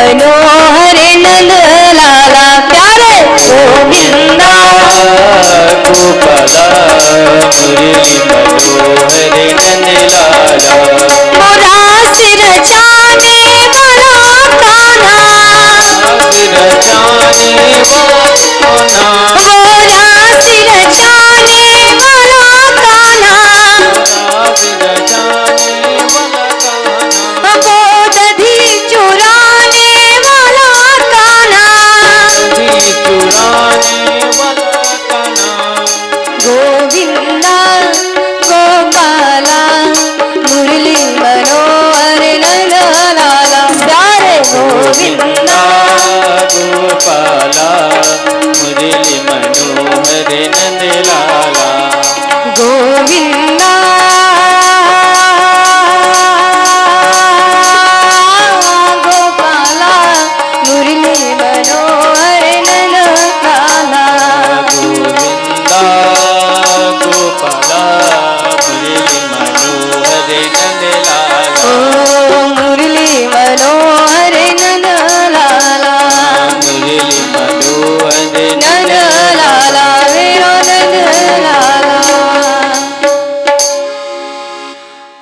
मनोहर नंद लाला प्यारे गोविंदा गोपाला मुरली मनोहर नंद लाला मोरा सिर जाने वाला कान्हा सिर जाने वाला मोरा सिर जाने वाला कान्हा सिर जाने वाला कान्हा गोदधी चुराने वाला कान्हा चुराने वाला कान्हा गोविंदा गोपाला मुरली मनोहर नंद लाला प्यारे गोविंदा गोपाला मुरली मनोहर नंद लाला गोविंदा गोपाला मुरली मनोहर नंद लाला गोविंदा गोपाला मुरली मनोहर नंद लाला ओ मुरली मनोहर नंद लाला मुरली मनोहर नंद लाला मेरो नंद लाला।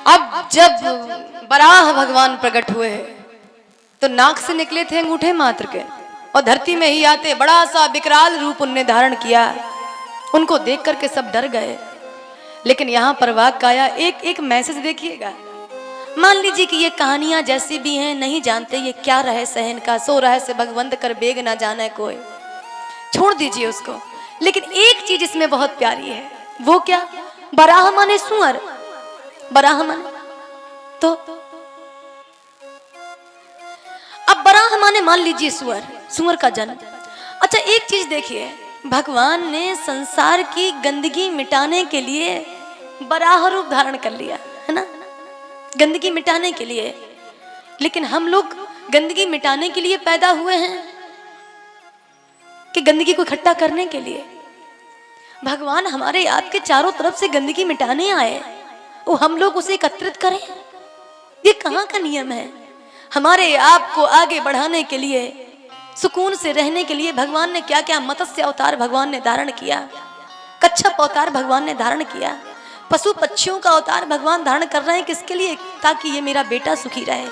अब जब बराह भगवान प्रकट हुए तो नाक से निकले थे अंगूठे मात्र के और धरती में ही आते बड़ा सा विकराल रूप उनने धारण किया। उनको देख करके सब डर गए। लेकिन यहाँ पर वाक काया एक एक मैसेज देखिएगा। मान लीजिए कि ये कहानियां जैसी भी हैं, नहीं जानते ये क्या रहस्य है इनका, सो रहस्य भगवंत कर बेग ना जाने कोई, छोड़ दीजिए उसको। लेकिन एक चीज इसमें बहुत प्यारी है, वो क्या? बराह माने सुअर, बराह माने तो अब बराह माने मान लीजिए सुअर, सुअर का जन्म। अच्छा एक चीज देखिए, भगवान ने संसार की गंदगी मिटाने के लिए बराह रूप धारण कर लिया है ना, गंदगी मिटाने के लिए। लेकिन हम लोग गंदगी मिटाने के लिए पैदा हुए हैं कि गंदगी को इकट्ठा करने के लिए? भगवान हमारे आपके चारों तरफ से गंदगी मिटाने आए, वो हम लोग उसे एकत्रित करें? ये कहाँ का नियम है? हमारे आप को आगे बढ़ाने के लिए, सुकून से रहने के लिए भगवान ने क्या क्या मत्स्य अवतार भगवान ने धारण किया, कच्छप अवतार भगवान ने धारण किया, पशु पक्षियों का अवतार भगवान धारण कर रहे हैं। किसके लिए? ताकि ये मेरा बेटा सुखी रहे।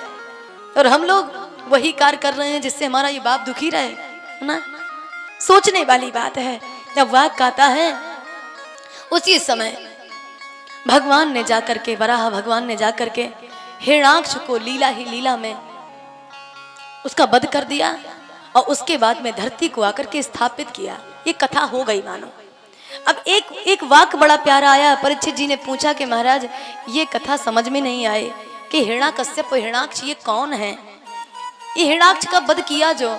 और हम लोग वही कार्य कर रहे हैं जिससे हमारा ये बाप दुखी रहे, है ना? सोचने वाली बात है। जब वाक कहता है उसी समय भगवान ने जाकर के, वराह भगवान ने जाकर के हिरण्याक्ष को लीला ही लीला में उसका वध कर दिया और उसके बाद में धरती को आकर के स्थापित किया। ये कथा हो गई मानो। अब एक वाक बड़ा प्यारा आया। परीक्षित जी ने पूछा कि महाराज ये कथा समझ में नहीं आए कि हिरण्याकश्यप हिरण्याक्ष ये कौन है, ये हिरण्याक्ष का वध किया जो,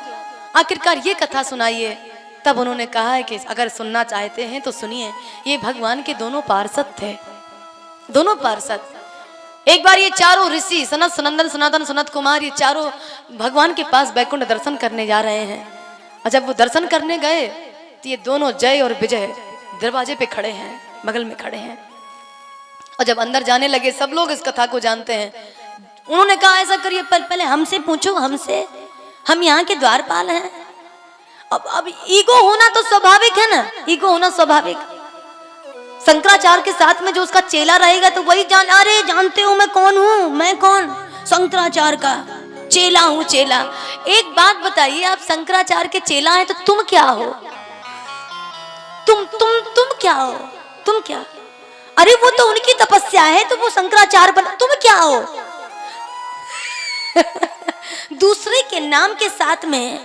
आखिरकार ये कथा सुनाइए। तब उन्होंने कहा है कि अगर सुनना चाहते हैं तो सुनिए। ये भगवान के दोनों पार्षद थे, दोनों पार्षद। एक बार ये चारों ऋषि सनत सनंदन सनातन सनत कुमार ये चारों भगवान के पास बैकुंठ दर्शन करने जा रहे हैं। और जब वो दर्शन करने गए तो ये दोनों जय और विजय दरवाजे पे खड़े हैं, बगल में खड़े हैं। और जब अंदर जाने लगे, सब लोग इस कथा को जानते हैं। उन्होंने कहा ऐसा करिए, पहले हमसे पूछो, हमसे, हम यहाँ के द्वारपाल हैं। अब ईगो होना तो स्वाभाविक है ना, ईगो होना स्वाभाविक। शंकराचार्य के साथ में जो उसका चेला रहेगा तो वही अरे जानते हो मैं कौन हूँ, मैं कौन? शंकराचार्य का चेला हूँ, चेला। एक बात बताइए, आप शंकराचार्य के चेला हैं तो तुम क्या हो? तुम क्या हो? तुम क्या? अरे वो तो उनकी तपस्या है तो वो शंकराचार्य बना, तुम क्या हो? दूसरे के नाम के साथ में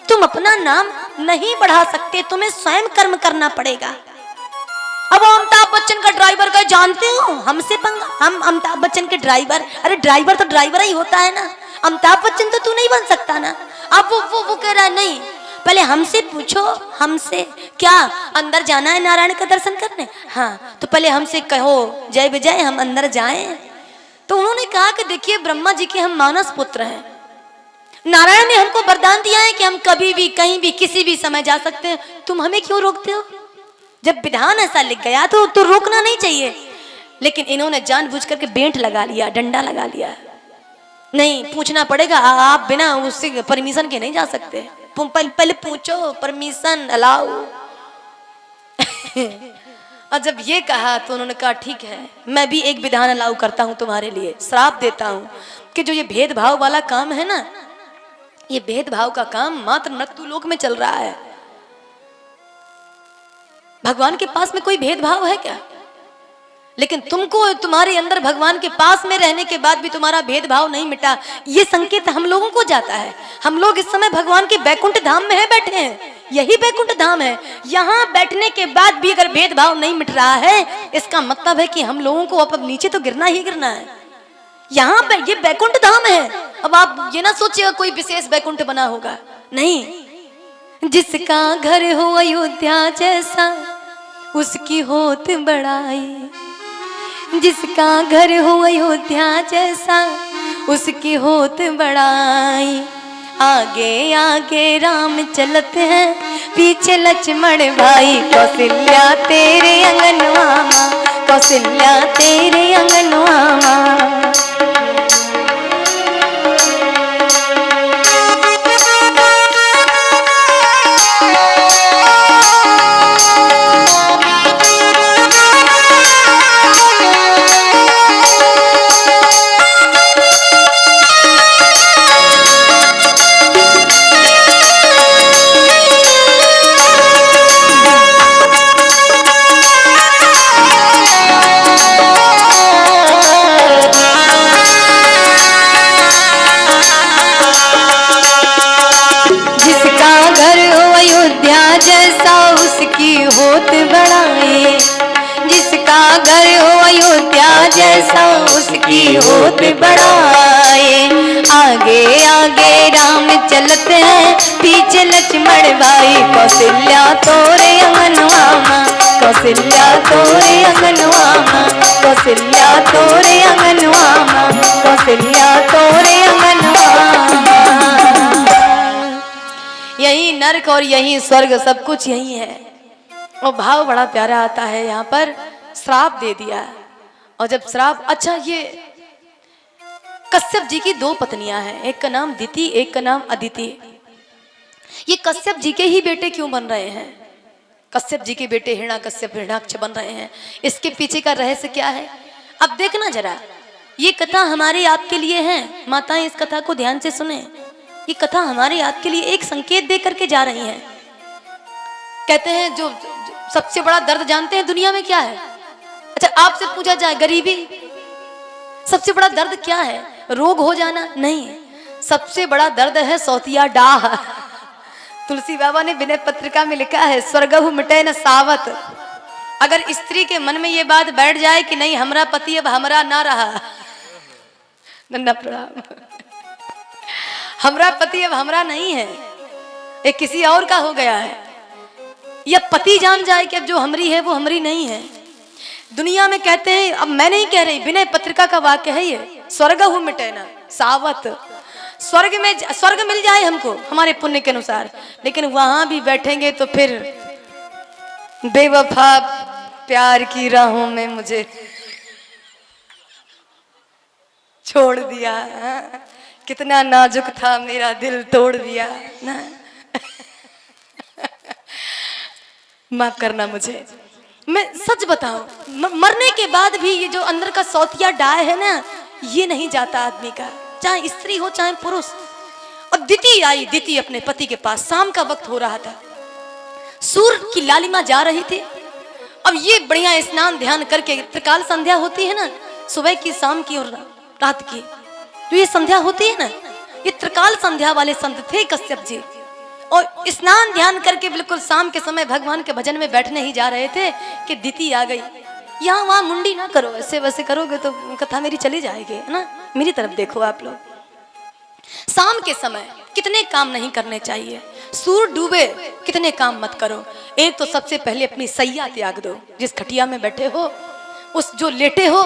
तुम अपना नाम नहीं बढ़ा सकते, तुम्हें स्वयं कर्म करना पड़ेगा। अब अमिताभ बच्चन का ड्राइवर का जानते हो, हमसे पंगा, हम अमिताभ बच्चन के ड्राइवर, अरे ड्राइवर तो ड्राइवर ही होता है ना, अमिताभ बच्चन तो तू नहीं बन सकता ना। अब वो कह रहा है नहीं, पहले हमसे पूछो, हमसे क्या अंदर जाना है नारायण का दर्शन करने? हाँ तो पहले हमसे कहो जय विजय, हम अंदर जाएं। तो उन्होंने कहा कि देखिए ब्रह्मा जी के हम मानस पुत्र हैं, नारायण ने हमको वरदान दिया है कि हम कभी भी कहीं भी किसी भी समय जा सकते हैं, तुम हमें क्यों रोकते हो? जब विधान ऐसा लिख गया तो रोकना नहीं चाहिए। लेकिन इन्होंने जानबूझ करके बेंट लगा लिया, डंडा लगा लिया। नहीं, पूछना पड़ेगा। आप बिना उससे परमिशन के नहीं जा सकते। पहले पूछो, परमिशन अलाउ। और जब ये कहा तो उन्होंने कहा ठीक है, मैं भी एक विधान अलाउ करता हूं तुम्हारे लिए, श्राप देता हूं कि जो ये भेदभाव वाला काम है ना, ये भेदभाव का काम मात्र मृत्यु लोक में चल रहा है। भगवान के पास में कोई भेदभाव है क्या? लेकिन तुमको, तुम्हारे अंदर भगवान के पास में रहने के बाद भी तुम्हारा भेदभाव नहीं मिटा, ये संकेत हम लोगों को जाता है। हम लोग इस समय भगवान के बैकुंठ धाम में है बैठे हैं, यही बैकुंठ धाम है। यहाँ बैठने के बाद भी अगर भेदभाव नहीं मिट रहा है, इसका मतलब है कि हम लोगों को अब नीचे तो गिरना ही गिरना है। यहाँ पे ये बैकुंठ धाम है। अब आप ये ना सोचिएगा कोई विशेष बैकुंठ बना होगा, नहीं। जिसका घर हो अयोध्या जैसा उसकी होत बड़ाई, जिसका घर हो अयोध्या जैसा उसकी होत बड़ाई। आगे आगे राम चलते हैं, पीछे लक्ष्मण भाई। कौशल्या तेरे अंगनवा माँ, कौशल्या तेरे अंगनवा माँ। जैसा उसकी होत बड़ाई, जिसका घर हो अयोध्या जैसा उसकी होत बड़ाई। आगे आगे राम चलते हैं, पीछे लक्ष्मण भाई। कौशल्या तोरे अंगनवा माँ, कौशल्या तोरे अंगनवा माँ, कौशल्या तोरे अंगनवा माँ, कौशल्या तोरे अंगनवा माँ। यही नरक और यही स्वर्ग, सब कुछ यही है। और भाव बड़ा प्यारा आता है यहाँ पर। श्राप दे दिया, और जब श्राप, अच्छा ये कश्यप जी की दो पत्नियां हैं, एक का नाम दिति, एक का नाम अदिति। ये कश्यप जी के ही बेटे क्यों बन रहे हैं? कश्यप जी के बेटे हिरण्याकश्यप हिरण्याक्ष बन रहे हैं, इसके पीछे का रहस्य क्या है? अब देखना जरा, ये कथा हमारे आपके लिए है। माताएं इस कथा को ध्यान से सुने। ये कथा हमारे आपके लिए एक संकेत दे करके जा रही हैं। कहते हैं जो सबसे बड़ा दर्द जानते हैं दुनिया में क्या है? अच्छा आपसे पूछा जाए, गरीबी सबसे बड़ा दर्द क्या है? रोग हो जाना? नहीं, सबसे बड़ा दर्द है सौतिया डाह। तुलसी बाबा ने विनय पत्रिका में लिखा है, स्वर्गहु मिटे न सावत। अगर स्त्री के मन में ये बात बैठ जाए कि नहीं हमारा पति अब हमारा ना रहा, नन्ना प्रणाम, हमारा पति अब हमारा नहीं है, एक किसी और का हो गया है, या पति जान जाए कि अब जो हमारी है वो हमारी नहीं है। दुनिया में कहते हैं, अब मैं नहीं कह रही, विनय पत्रिका का वाक्य है ये, स्वर्ग हूं मिटे ना सावत। स्वर्ग में स्वर्ग मिल जाए हमको हमारे पुण्य के अनुसार, लेकिन वहां भी बैठेंगे तो फिर बेवफा प्यार की राहों में मुझे छोड़ दिया, कितना नाजुक था मेरा दिल तोड़ दिया ना। माफ करना मुझे, मैं सच बताऊं, मरने के बाद भी ये जो अंदर का सौतिया डाय है ना, ये नहीं जाता आदमी का, चाहे स्त्री हो चाहे पुरुष। और दिति आई, दिति अपने पति के पास, शाम का वक्त हो रहा था, सूर्य की लालिमा जा रही थी। अब ये बढ़िया स्नान ध्यान करके, त्रिकाल संध्या होती है ना, सुबह की, शाम की और रात की, तो ये संध्या होती है ना, ये त्रिकाल संध्या वाले संत थे कश्यप जी। और स्नान ध्यान करके बिल्कुल शाम के समय भगवान के भजन में बैठने ही जा रहे थे कि दिति आ गई। यहाँ वहां मुंडी ना करो, ऐसे वैसे करोगे तो कथा मेरी चली जाएगी, है ना। मेरी तरफ देखो आप लोग, शाम के समय कितने काम नहीं करने चाहिए, सूर्य डूबे कितने काम मत करो। एक तो सबसे पहले अपनी सैया त्याग दो, जिस खटिया में बैठे हो, उस जो लेटे हो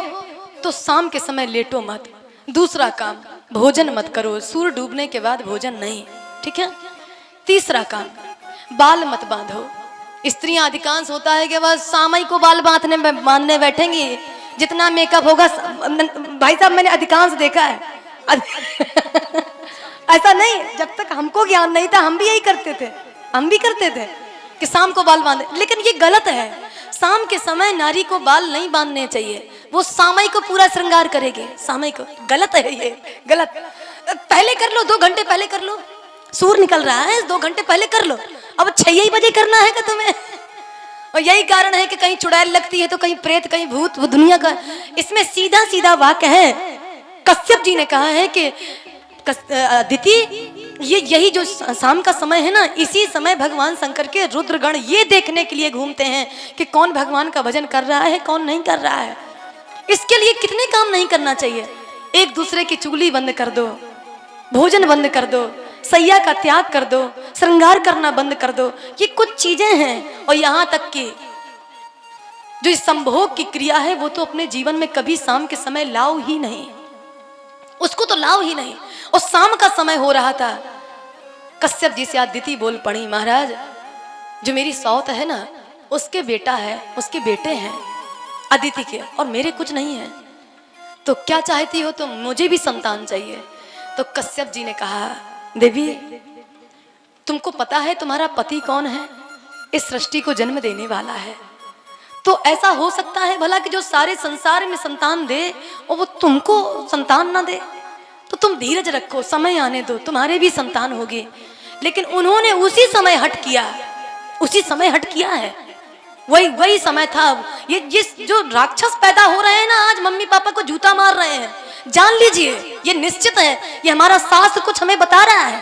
तो शाम के समय लेटो मत। दूसरा काम, भोजन मत करो, सूर्य डूबने के बाद भोजन नहीं, ठीक है। तीसरा काम, बाल मत बांधो। स्त्रियां अधिकांश होता है कि वह शाम को बाल बांधने बैठेंगी, जितना मेकअप होगा, भाई साहब मैंने अधिकांश देखा है, ऐसा नहीं, जब तक हमको ज्ञान नहीं था हम भी यही करते थे, हम भी करते थे कि शाम को बाल बांधे, लेकिन ये गलत है। शाम के समय नारी को बाल नहीं बांधने चाहिए, वो सामई को पूरा श्रृंगार करेगी, सामई को। गलत है ये, गलत। पहले कर लो, 2 घंटे पहले कर लो, सूर निकल रहा है 2 घंटे पहले कर लो, अब 6 बजे करना है क्या तुम्हें? और यही कारण है कि कहीं चुड़ैल लगती है तो कहीं प्रेत, कहीं भूत, वो दुनिया का। इसमें सीधा सीधा वाक्य है, कश्यप जी ने कहा है कि अदिति, ये यही जो शाम का समय है ना, इसी समय भगवान शंकर के रुद्रगण ये देखने के लिए घूमते हैं कि कौन भगवान का भजन कर रहा है, कौन नहीं कर रहा है। इसके लिए कितने काम नहीं करना चाहिए। एक दूसरे की चुगली बंद कर दो, भोजन बंद कर दो, सैया का त्याग कर दो, श्रृंगार करना बंद कर दो। ये कुछ चीजें हैं। और यहाँ तक कि जो संभोग की क्रिया है वो तो अपने जीवन में कभी शाम के समय लाओ ही नहीं, उसको तो लाओ ही नहीं। और शाम का समय हो रहा था, कश्यप जी से अदिति बोल पड़ी, महाराज जो मेरी सौत है ना, उसके बेटा है, उसके बेटे हैं अदिति के, और मेरे कुछ नहीं है, तो क्या चाहती हो? तो मुझे भी संतान चाहिए। तो कश्यप जी ने कहा, देवी तुमको पता है तुम्हारा पति कौन है? इस सृष्टि को जन्म देने वाला है। तो ऐसा हो सकता है भला कि जो सारे संसार में संतान दे और वो तुमको संतान ना दे? तो तुम धीरज रखो, समय आने दो, तुम्हारे भी संतान होगी। लेकिन उन्होंने उसी समय हट किया, उसी समय हट किया है, वही समय था। ये जो राक्षस पैदा हो रहे हैं ना आज, मम्मी पापा को जूता मार रहे हैं, जान लीजिए ये निश्चित है, ये हमारा शास्त्र कुछ हमें बता रहा है।